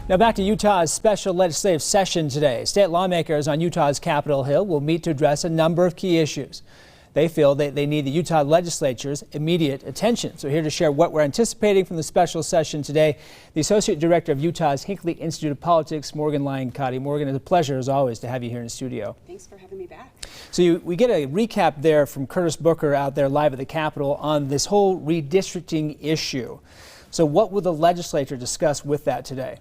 Now back to Utah's special legislative session today. State lawmakers on Utah's Capitol Hill will meet to address a number of key issues. They feel that they need the Utah legislature's immediate attention. So here to share what we're anticipating from the special session today, the Associate Director of Utah's Hinckley Institute of Politics, Morgan Lyon-Cotti. Morgan, it's a pleasure as always to have you here in the studio. Thanks for having me back. So we get a recap there from Curtis Booker out there live at the Capitol on this whole redistricting issue. So what will the legislature discuss with that today?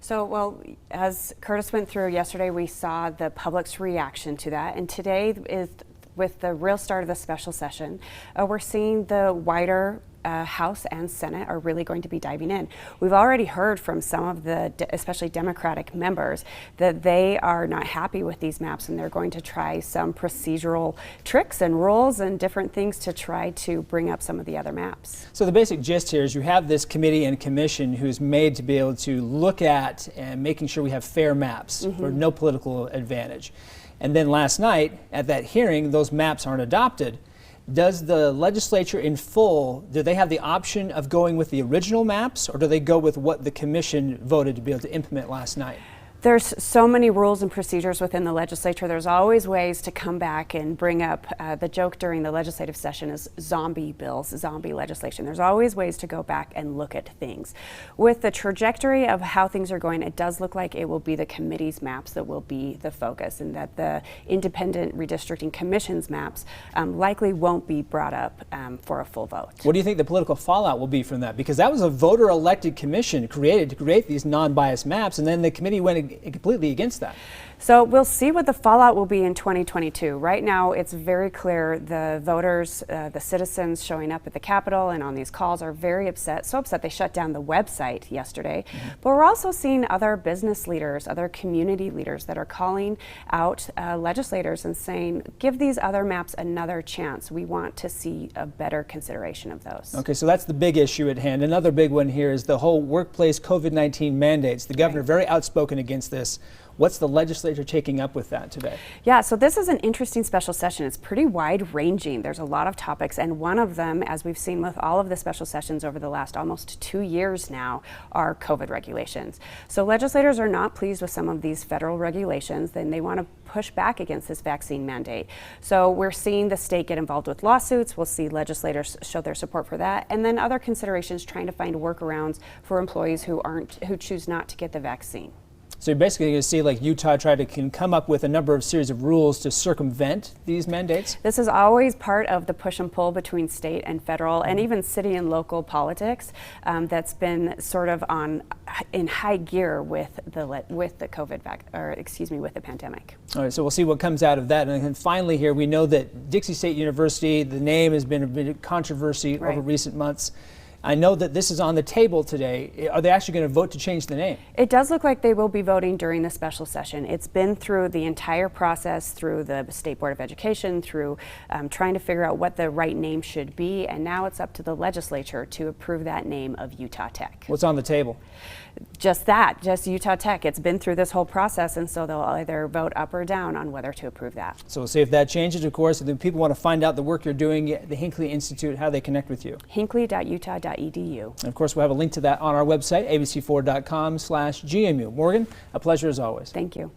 So, well, as Curtis went through yesterday, we saw the public's reaction to that. And today is with the real start of the special session. We're seeing the wider House and Senate are really going to be diving in. We've already heard from some of the, especially Democratic members, that they are not happy with these maps and they're going to try some procedural tricks and rules and different things to try to bring up some of the other maps. So the basic gist here is you have this committee and commission who's made to be able to look at and making sure we have fair maps for no political advantage. And then last night at that hearing, those maps aren't adopted. Does the legislature in full, do they have the option of going with the original maps, or do they go with what the commission voted to be able to implement last night? There's so many rules and procedures within the legislature. There's always ways to come back and bring up, the joke during the legislative session is zombie bills, zombie legislation. There's always ways to go back and look at things. With the trajectory of how things are going, it does look like it will be the committee's maps that will be the focus, and that the independent redistricting commission's maps likely won't be brought up for a full vote. What do you think the political fallout will be from that? Because that was a voter-elected commission created to create these non-biased maps, and then the committee went completely against that. So we'll see what the fallout will be in 2022. Right now, it's very clear the voters, the citizens showing up at the Capitol and on these calls are very upset, so upset they shut down the website yesterday. But we're also seeing other business leaders, other community leaders that are calling out legislators and saying, give these other maps another chance. We want to see a better consideration of those. Okay, so that's the big issue at hand. Another big one here is the whole workplace COVID-19 mandates. The governor very outspoken against this. What's the legislature taking up with that today? Yeah, so this is an interesting special session. It's pretty wide ranging. There's a lot of topics, and one of them, as we've seen with all of the special sessions over the last almost 2 years now, are COVID regulations. So legislators are not pleased with some of these federal regulations, and they want to push back against this vaccine mandate. So we're seeing the state get involved with lawsuits. We'll see legislators show their support for that, and then other considerations trying to find workarounds for employees who choose not to get the vaccine. So you're basically going to see like Utah can come up with a number of series of rules to circumvent these mandates? This is always part of the push and pull between state and federal and even city and local politics that's been sort of in high gear with the COVID with the pandemic. All right, so we'll see what comes out of that. And then finally here, we know that Dixie State University, the name has been a bit of controversy over recent months. I know that this is on the table today. Are they actually going to vote to change the name? It does look like they will be voting during the special session. It's been through the entire process, through the State Board of Education, through trying to figure out what the right name should be, and now it's up to the legislature to approve that name of Utah Tech. What's on the table? Just that, just Utah Tech. It's been through this whole process, and so they'll either vote up or down on whether to approve that. So we'll see if that changes, of course. If people want to find out the work you're doing at the Hinckley Institute, how they connect with you. Hinckley.utah.edu. And of course, we'll have a link to that on our website, abc4.com/GMU. Morgan, a pleasure as always. Thank you.